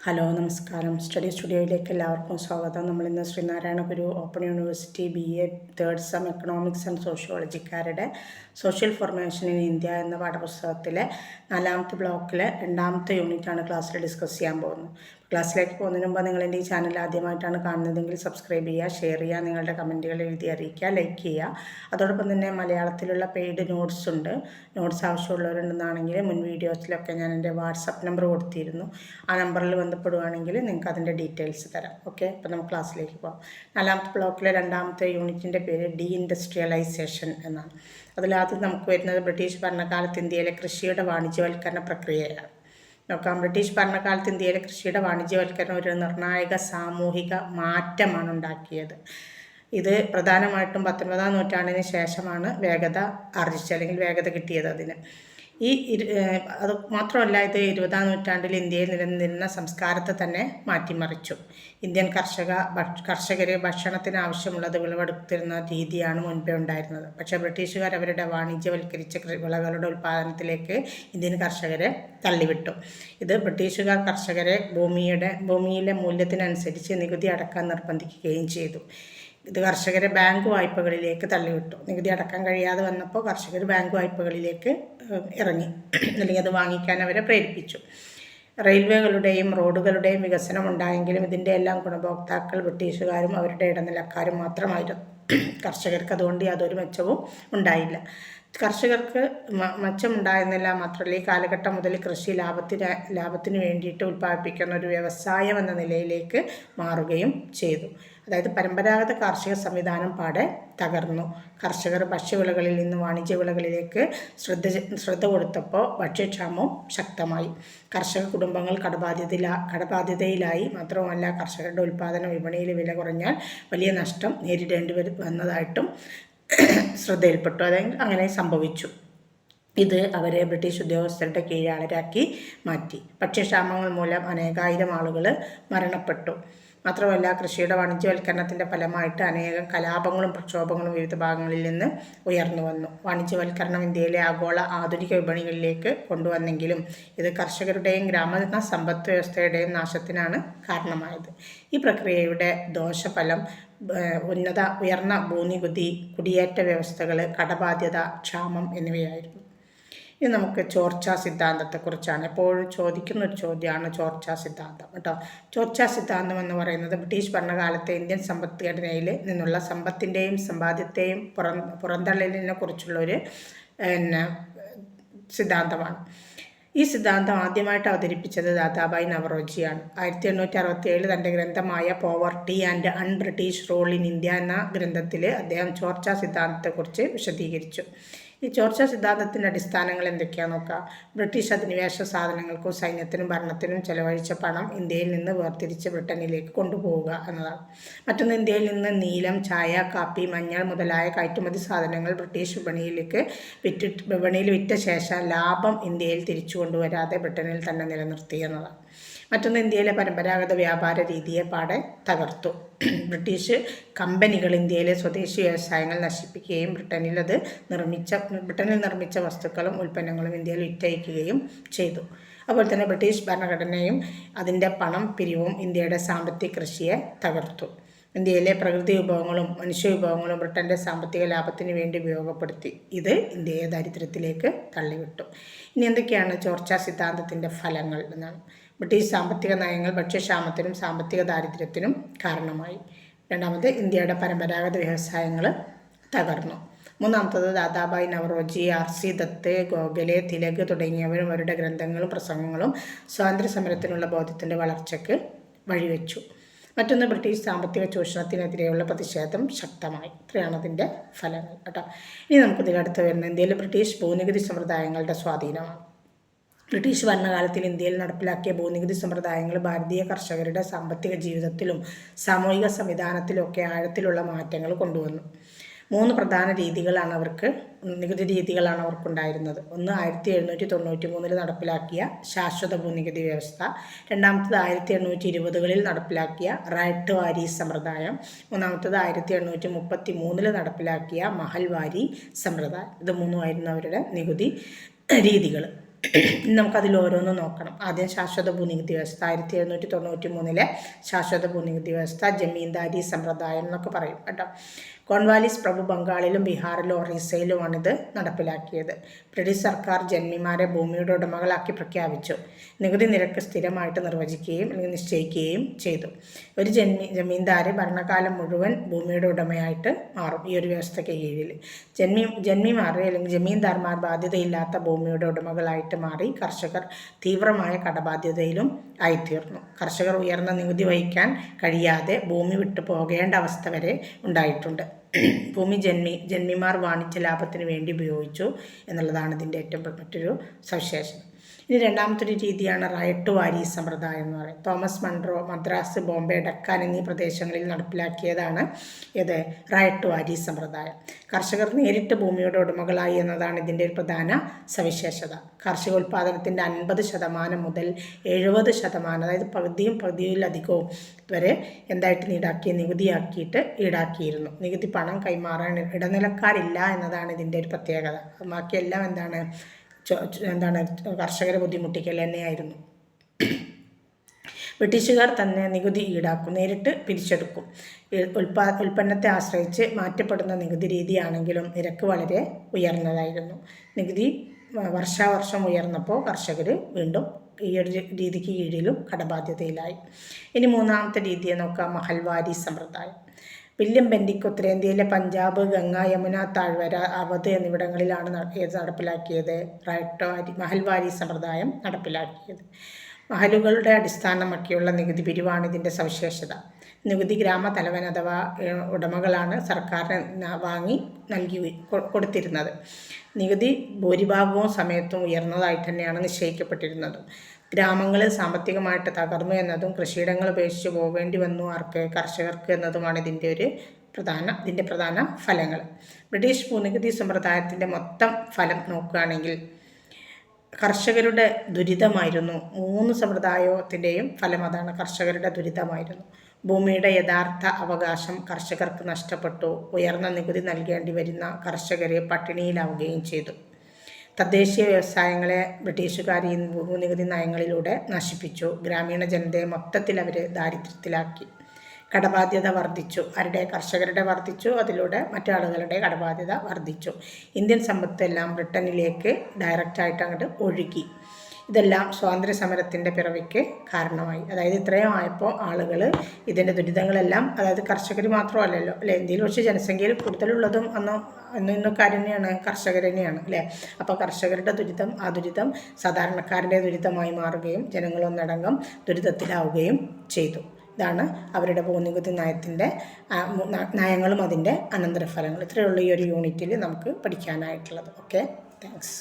Hello നമസ്കാരം. Study സ്റ്റുഡിയോയിലേക്ക് എല്ലാവർക്കും സ്വാഗതം. നമ്മളിന്ന് Sreenarayana Guru open university BA third sem economics and സോഷ്യോളജിക്കാരുടെ സോഷ്യൽ ഫോർമേഷൻ ഇൻ ഇന്ത്യ എന്ന പാഠപുസ്തകത്തിലെ 4ാമത്തെ ബ്ലോക്കിലെ 2ാമത്തെ യൂണിറ്റാണ് ക്ലാസ്സിൽ ഡിസ്കസ് ചെയ്യാൻ പോകുന്നത്. ക്ലാസ്സിലേക്ക് പോകുന്നതിന് മുമ്പ് നിങ്ങൾ എൻ്റെ ഈ ചാനൽ ആദ്യമായിട്ടാണ് കാണുന്നതെങ്കിൽ സബ്സ്ക്രൈബ് ചെയ്യുക, ഷെയർ ചെയ്യുക, നിങ്ങളുടെ കമൻറ്റുകൾ എഴുതി അറിയിക്കുക, ലൈക്ക് ചെയ്യുക. അതോടൊപ്പം തന്നെ മലയാളത്തിലുള്ള പെയ്ഡ് നോട്ട്സ് ഉണ്ട്. നോട്ട്സ് ആവശ്യമുള്ളവരുണ്ടെന്നാണെങ്കിൽ മുൻ വീഡിയോസിലൊക്കെ ഞാൻ എൻ്റെ വാട്സപ്പ് നമ്പർ കൊടുത്തിരുന്നു. ആ നമ്പറിൽ ബന്ധപ്പെടുകയാണെങ്കിൽ നിങ്ങൾക്ക് അതിൻ്റെ ഡീറ്റെയിൽസ് തരാം. ഓക്കെ, അപ്പോൾ നമുക്ക് ക്ലാസ്സിലേക്ക് പോകാം. 4ാമത്തെ ബ്ലോക്കിലെ 2ാമത്തെ യൂണിറ്റിൻ്റെ പേര് ഡീഇൻഡസ്ട്രിയലൈസേഷൻ എന്നാണ്. അതിലാദ്യം നമുക്ക് വരുന്നത് ബ്രിട്ടീഷ് ഭരണകാലത്ത് ഇന്ത്യയിലെ കൃഷിയുടെ വാണിജ്യവൽക്കരണ പ്രക്രിയയാണ്. നോക്കാം. ബ്രിട്ടീഷ് ഭരണകാലത്ത് ഇന്ത്യയിലെ കൃഷിയുടെ വാണിജ്യവൽക്കരണം ഒരു നിർണായക സാമൂഹിക മാറ്റമാണ് ഉണ്ടാക്കിയത്. ഇത് പ്രധാനമായിട്ടും 19ാം നൂറ്റാണ്ടിന് ശേഷമാണ് വേഗത ആർജിച്ചത്, അല്ലെങ്കിൽ വേഗത കിട്ടിയത് അതിന്. അത് മാത്രമല്ല, ഇത് 20ാം നൂറ്റാണ്ടിൽ ഇന്ത്യയിൽ നിലനിന്നിരുന്ന സംസ്കാരത്തെ തന്നെ മാറ്റിമറിച്ചു. ഇന്ത്യൻ കർഷകർ ഭക്ഷണത്തിന് ആവശ്യമുള്ളത് വിളവെടുത്തിരുന്ന രീതിയാണ് മുൻപേ ഉണ്ടായിരുന്നത്. പക്ഷേ ബ്രിട്ടീഷുകാർ അവരുടെ വാണിജ്യവൽക്കരിച്ച വിളകളുടെ ഉൽപ്പാദനത്തിലേക്ക് ഇന്ത്യൻ കർഷകരെ തള്ളിവിട്ടു. ഇത് ബ്രിട്ടീഷുകാർ കർഷകരെ ഭൂമിയിലെ മൂല്യത്തിനനുസരിച്ച് നികുതി അടക്കാൻ നിർബന്ധിക്കുകയും ചെയ്തു. ഇത് കർഷകരെ ബാങ്ക് വായ്പകളിലേക്ക് തള്ളിവിട്ടു. നികുതി അടക്കാൻ കഴിയാതെ വന്നപ്പോൾ കർഷകർ ബാങ്ക് വായ്പകളിലേക്ക് ഇറങ്ങി, അല്ലെങ്കിൽ അത് വാങ്ങിക്കാൻ അവരെ പ്രേരിപ്പിച്ചു. റെയിൽവേകളുടെയും റോഡുകളുടെയും വികസനം ഉണ്ടായെങ്കിലും ഇതിൻ്റെ എല്ലാം ഗുണഭോക്താക്കൾ ബ്രിട്ടീഷുകാരും അവരുടെ ഇടനിലക്കാരും മാത്രമായിരുന്നു. കർഷകർക്ക് അതുകൊണ്ട് യാതൊരു മെച്ചവും ഉണ്ടായില്ല. കർഷകർക്ക് മെച്ചമുണ്ടായിരുന്നില്ല. മാത്രമല്ല, ഈ കാലഘട്ടം മുതൽ കൃഷി ലാഭത്തിന് വേണ്ടിയിട്ട് ഉൽപ്പാദിപ്പിക്കുന്ന ഒരു വ്യവസായം എന്ന നിലയിലേക്ക് മാറുകയും ചെയ്തു. അതായത് പരമ്പരാഗത കാർഷിക സംവിധാനം പാടെ തകർന്നു. കർഷകർ ഭക്ഷ്യവിളകളിൽ നിന്ന് വാണിജ്യവിളകളിലേക്ക് ശ്രദ്ധ കൊടുത്തപ്പോൾ ഭക്ഷ്യക്ഷാമവും ശക്തമായി. കർഷക കുടുംബങ്ങൾ കടബാധ്യതയിലായി. മാത്രമല്ല, കർഷകരുടെ ഉൽപ്പാദന വിപണിയിൽ വില കുറഞ്ഞാൽ വലിയ നഷ്ടം നേരിടേണ്ടി വന്നതായിട്ടും ശ്രദ്ധയിൽപ്പെട്ടു. അതായത് അങ്ങനെ സംഭവിച്ചു. ഇത് അവരെ ബ്രിട്ടീഷ് ഉദ്യോഗസ്ഥരുടെ കീഴാളരാക്കി മാറ്റി. ഭക്ഷ്യക്ഷാമങ്ങൾ മൂലം അനേകായിരം ആളുകൾ മരണപ്പെട്ടു. മാത്രമല്ല, കൃഷിയുടെ വാണിജ്യവൽക്കരണത്തിൻ്റെ ഫലമായിട്ട് അനേകം കലാപങ്ങളും പ്രക്ഷോഭങ്ങളും വിവിധ ഭാഗങ്ങളിൽ നിന്ന് ഉയർന്നു വന്നു. വാണിജ്യവൽക്കരണം ഇന്ത്യയിലെ ആഗോള ആധുനിക വിപണികളിലേക്ക് കൊണ്ടുവന്നെങ്കിലും ഇത് കർഷകരുടെയും ഗ്രാമീണ സമ്പദ് വ്യവസ്ഥയുടെയും നാശത്തിനാണ് കാരണമായത്. ഈ പ്രക്രിയയുടെ ദോഷഫലം ഉയർന്ന ഭൂനികുതി, കുടിയേറ്റ വ്യവസ്ഥകൾ, കടബാധ്യത, ക്ഷാമം എന്നിവയായിരുന്നു. ഇനി നമുക്ക് ചോർച്ചാ സിദ്ധാന്തത്തെക്കുറിച്ചാണ്. എപ്പോഴും ചോദിക്കുന്ന ഒരു ചോദ്യമാണ് ചോർച്ചാ സിദ്ധാന്തം കേട്ടോ. ചോർച്ചാ സിദ്ധാന്തം എന്ന് പറയുന്നത് ബ്രിട്ടീഷ് ഭരണകാലത്തെ ഇന്ത്യൻ സമ്പദ്ഘടനയിൽ നിന്നുള്ള സമ്പത്തിൻ്റെയും സമ്പാദ്യത്തെയും പുറന്തള്ളലിനെ കുറിച്ചുള്ളൊരു സിദ്ധാന്തമാണ്. ഈ സിദ്ധാന്തം ആദ്യമായിട്ട് അവതരിപ്പിച്ചത് ദാദാഭായ് നവറോജിയാണ്. 1867 തൻ്റെ ഗ്രന്ഥമായ poverty and British rule in India എന്ന ഗ്രന്ഥത്തിൽ അദ്ദേഹം ചോർച്ചാ സിദ്ധാന്തത്തെക്കുറിച്ച് വിശദീകരിച്ചു. ഈ ചോർച്ചാ സിദ്ധാന്തത്തിൻ്റെ അടിസ്ഥാനങ്ങൾ എന്തൊക്കെയാണെന്ന് നോക്കാം. ബ്രിട്ടീഷ് അധിനിവേശ സാധനങ്ങൾക്കും സൈന്യത്തിനും ഭരണത്തിനും ചെലവഴിച്ച പണം ഇന്ത്യയിൽ നിന്ന് വേർതിരിച്ച് ബ്രിട്ടനിലേക്ക് കൊണ്ടുപോവുക എന്നതാണ്. മറ്റൊന്ന്, ഇന്ത്യയിൽ നിന്ന് നീലം, ചായ, കാപ്പി, മഞ്ഞൾ മുതലായ കയറ്റുമതി സാധനങ്ങൾ ബ്രിട്ടീഷ് വിപണിയിൽ വിറ്റ ശേഷം ലാഭം ഇന്ത്യയിൽ തിരിച്ചു കൊണ്ടുവരാതെ ബ്രിട്ടനിൽ തന്നെ നിർത്തി എന്നതാണ്. മറ്റൊന്ന്, ഇന്ത്യയിലെ പരമ്പരാഗത വ്യാപാര രീതിയെ പാടെ തകർത്തു. ബ്രിട്ടീഷ് കമ്പനികൾ ഇന്ത്യയിലെ സ്വദേശി വ്യവസായങ്ങൾ നശിപ്പിക്കുകയും ബ്രിട്ടനിൽ നിർമ്മിച്ച വസ്തുക്കളും ഉൽപ്പന്നങ്ങളും ഇന്ത്യയിൽ വിറ്റയക്കുകയും ചെയ്തു. അതുപോലെ തന്നെ ബ്രിട്ടീഷ് ഭരണഘടനയും അതിൻ്റെ പണം പിരിവും ഇന്ത്യയുടെ സാമ്പത്തിക കൃഷിയെ തകർത്തു. ഇന്ത്യയിലെ പ്രകൃതി വിഭവങ്ങളും മനുഷ്യ വിഭവങ്ങളും ബ്രിട്ടൻ്റെ സാമ്പത്തിക ലാഭത്തിന് വേണ്ടി ഉപയോഗപ്പെടുത്തി. ഇത് ഇന്ത്യയെ ദാരിദ്ര്യത്തിലേക്ക് തള്ളിവിട്ടു. ഇനി എന്തൊക്കെയാണ് ചോർച്ചാ സിദ്ധാന്തത്തിൻ്റെ ഫലങ്ങൾ എന്നാണ്. ബ്രിട്ടീഷ് സാമ്പത്തിക നയങ്ങൾ ഭക്ഷ്യക്ഷാമത്തിനും സാമ്പത്തിക ദാരിദ്ര്യത്തിനും കാരണമായി. രണ്ടാമത്, ഇന്ത്യയുടെ പരമ്പരാഗത വ്യവസായങ്ങൾ തകർന്നു. മൂന്നാമത്തത്, ദാദാഭായ് നവറോജി, RC ദത്ത്, ഗോഖലെ, തിലക് തുടങ്ങിയവരും അവരുടെ ഗ്രന്ഥങ്ങളും പ്രസംഗങ്ങളും സ്വാതന്ത്ര്യ സമരത്തിനുള്ള ബോധ്യത്തിൻ്റെ വളർച്ചയ്ക്ക് വഴിവെച്ചു. മറ്റൊന്ന്, ബ്രിട്ടീഷ് സാമ്പത്തിക ചൂഷണത്തിനെതിരെയുള്ള പ്രതിഷേധം ശക്തമായി. ഇത്രയാണ് അതിൻ്റെ ഫലങ്ങൾ കേട്ടോ. ഇനി നമുക്കിതിലടുത്ത് വരുന്നത് ഇന്ത്യയിലെ ബ്രിട്ടീഷ് ഭൂനികുതി സമ്പ്രദായങ്ങളുടെ സ്വാധീനമാണ്. ബ്രിട്ടീഷ് ഭരണകാലത്തിൽ ഇന്ത്യയിൽ നടപ്പിലാക്കിയ ഭൂനികുതി സമ്പ്രദായങ്ങൾ ഭാരതീയ കർഷകരുടെ സാമ്പത്തിക ജീവിതത്തിലും സാമൂഹിക സംവിധാനത്തിലുമൊക്കെ ആഴത്തിലുള്ള മാറ്റങ്ങൾ കൊണ്ടുവന്നു. 3 പ്രധാന നികുതി രീതികളാണ് അവർക്കുണ്ടായിരുന്നത്. ഒന്ന്, 1793 നടപ്പിലാക്കിയ ശാശ്വത ഭൂനികുതി വ്യവസ്ഥ. രണ്ടാമത്തത് 1820കളിൽ നടപ്പിലാക്കിയ റൈറ്റ് വാരി സമ്പ്രദായം. മൂന്നാമത്തത് 1833 നടപ്പിലാക്കിയ മഹൽവാരി സമ്പ്രദായം. ഇത് 3ആയിരുന്നു അവരുടെ നികുതി രീതികൾ. നമുക്കതിൽ ഓരോന്നും നോക്കണം. ആദ്യം ശാശ്വത ഭൂനികുതി വ്യവസ്ഥ 1793 ശാശ്വത ഭൂനികുതി വ്യവസ്ഥ, ജമീന്ദാരി സമ്പ്രദായം എന്നൊക്കെ പറയും കേട്ടോ. കോൺവാലിസ് പ്രഭു ബംഗാളിലും ബീഹാറിലും ഒറീസയിലുമാണിത് നടപ്പിലാക്കിയത്. ബ്രിട്ടീഷ് സർക്കാർ ജന്മിമാരെ ഭൂമിയുടെ ഉടമകളാക്കി പ്രഖ്യാപിച്ചു. നികുതി നിരക്ക് സ്ഥിരമായിട്ട് നിർവചിക്കുകയും അല്ലെങ്കിൽ നിശ്ചയിക്കുകയും ചെയ്തു. ഒരു ജമീന്ദാര് ഭരണകാലം മുഴുവൻ ഭൂമിയുടെ ഉടമയായിട്ട് മാറും ഈ ഒരു വ്യവസ്ഥയ്ക്ക് കീഴിൽ. ജന്മിമാർ അല്ലെങ്കിൽ ജമീന്ദാർമാർ ബാധ്യതയില്ലാത്ത ഭൂമിയുടെ ഉടമകളായിട്ട് മാറി കർഷകർ തീവ്രമായ കടബാധ്യതയിലും ആയിത്തീർന്നു. കർഷകർ ഉയർന്ന നികുതി വഹിക്കാൻ കഴിയാതെ ഭൂമി വിട്ടു പോകേണ്ട അവസ്ഥ വരെ ഉണ്ടായിട്ടുണ്ട്. ഭൂമി ജന്മിമാർ വാണിജ്യ ലാഭത്തിന് വേണ്ടി ഉപയോഗിച്ചു എന്നുള്ളതാണ് ഇതിൻ്റെ ഏറ്റവും മറ്റൊരു സവിശേഷത. ഇനി രണ്ടാമത്തെ ഒരു രീതിയാണ് റൈറ്റ് വാരി സമ്പ്രദായം എന്ന് പറയുന്നത്. തോമസ് മൺറോ മദ്രാസ്, ബോംബെ, ഡക്കാൻ എന്നീ പ്രദേശങ്ങളിൽ നടപ്പിലാക്കിയതാണ് ഇത് റൈറ്റ് വാരി സമ്പ്രദായം. കർഷകർ നേരിട്ട് ഭൂമിയുടെ ഉടമകളായി എന്നതാണ് ഇതിൻ്റെ ഒരു പ്രധാന സവിശേഷത. കാർഷിക ഉൽപ്പാദനത്തിൻ്റെ 50% മുതൽ 70%, അതായത് പകുതിയിലധികവും വരെ എന്തായിട്ട് നികുതിയാക്കിയിട്ട് ഈടാക്കിയിരുന്നു. നികുതി പണം കൈമാറാൻ ഇടനിലക്കാരില്ല എന്നതാണ് ഇതിൻ്റെ ഒരു പ്രത്യേകത. ബാക്കിയെല്ലാം എന്താണ് കർഷകരെ ബുദ്ധിമുട്ടിക്കൽ തന്നെയായിരുന്നു. ബ്രിട്ടീഷുകാർ തന്നെ നികുതി ഈടാക്കും, നേരിട്ട് പിരിച്ചെടുക്കും. ഉൽപ്പന്നത്തെ ആശ്രയിച്ച് മാറ്റപ്പെടുന്ന നികുതി രീതിയാണെങ്കിലും നിരക്ക് വളരെ ഉയർന്നതായിരുന്നു. നികുതി വർഷാവർഷം ഉയർന്നപ്പോൾ കർഷകർ വീണ്ടും ഈ ഒരു രീതിക്ക് കീഴിലും കടബാധ്യതയിലായി. ഇനി മൂന്നാമത്തെ രീതിയെ നോക്കാം, മഹൽവാരി സമ്പ്രദായം. വില്യം ബെൻഡിക് ഉത്തരേന്ത്യയിലെ പഞ്ചാബ്, ഗംഗ, യമുന താഴ്വര, അവധ് എന്നിവിടങ്ങളിലാണ് നടപ്പിലാക്കിയത് മഹൽവാരി സമ്പ്രദായം നടപ്പിലാക്കിയത്. മഹലുകളുടെ അടിസ്ഥാനമാക്കിയുള്ള നികുതി പിരിവാണ് ഇതിൻ്റെ സവിശേഷത. നികുതി ഗ്രാമതലവൻ അഥവാ ഉടമകളാണ് സർക്കാരിന് വാങ്ങി കൊടുത്തിരുന്നത്. നികുതി ഭൂരിഭാഗവും സമയത്തും ഉയർന്നതായിട്ട് തന്നെയാണ് നിശ്ചയിക്കപ്പെട്ടിരുന്നത്. ഗ്രാമങ്ങൾ സാമ്പത്തികമായിട്ട് തകർന്നു എന്നതും കൃഷിയിടങ്ങൾ ഉപേക്ഷിച്ച് പോകേണ്ടി വന്നു കർഷകർക്ക് എന്നതുമാണ് ഇതിൻ്റെ പ്രധാന ഫലങ്ങൾ. ബ്രിട്ടീഷ് ഭൂനികുതി സമ്പ്രദായത്തിൻ്റെ മൊത്തം ഫലം നോക്കുകയാണെങ്കിൽ കർഷകരുടെ ദുരിതമായിരുന്നു. 3 സമ്പ്രദായത്തിൻ്റെയും ഫലം അതാണ്, കർഷകരുടെ ദുരിതമായിരുന്നു. ഭൂമിയുടെ യഥാർത്ഥ അവകാശം കർഷകർക്ക് നഷ്ടപ്പെട്ടു. ഉയർന്ന നികുതി നൽകേണ്ടി വരുന്ന കർഷകരെ പട്ടിണിയിലാവുകയും ചെയ്തു. തദ്ദേശീയ വ്യവസായങ്ങളെ ബ്രിട്ടീഷുകാർ ഈ ഭൂനികുതി നയങ്ങളിലൂടെ നശിപ്പിച്ചു. ഗ്രാമീണ ജനതയെ മൊത്തത്തിൽ അവർ ദാരിദ്ര്യത്തിലാക്കി. കടബാധ്യത വർദ്ധിച്ചു. കർഷകരുടെ വർദ്ധിച്ചു, അതിലൂടെ മറ്റാളുകളുടെ കടബാധ്യത വർദ്ധിച്ചു. ഇന്ത്യൻ സമ്പത്തെല്ലാം ബ്രിട്ടനിലേക്ക് ഡയറക്റ്റായിട്ട് അങ്ങോട്ട് ഒഴുകി. ഇതെല്ലാം സ്വാതന്ത്ര്യ സമരത്തിൻ്റെ പിറവിക്ക് കാരണമായി. അതായത് ഇത്രയും ആയപ്പോൾ ആളുകൾ ഇതിൻ്റെ ദുരിതങ്ങളെല്ലാം, അതായത് കർഷകർ മാത്രമല്ലല്ലോ അല്ലേ, ഇന്ത്യയിൽ വെച്ച് ജനസംഖ്യയിൽ കൂടുതലുള്ളതും ഇന്നൊക്കെ തന്നെയാണ് കർഷകർ തന്നെയാണ് അല്ലേ. അപ്പോൾ കർഷകരുടെ ദുരിതം, ആ ദുരിതം സാധാരണക്കാരുടെ ദുരിതമായി മാറുകയും ജനങ്ങളൊന്നടങ്കം ദുരിതത്തിലാവുകയും ചെയ്തു. ഇതാണ് അവരുടെ ഭൂനികുതി നയങ്ങളും അതിൻ്റെ അനന്തരഫലങ്ങൾ. ഇത്രയുള്ള ഈ ഒരു യൂണിറ്റിൽ നമുക്ക് പഠിക്കാനായിട്ടുള്ളത്. Okay, thanks.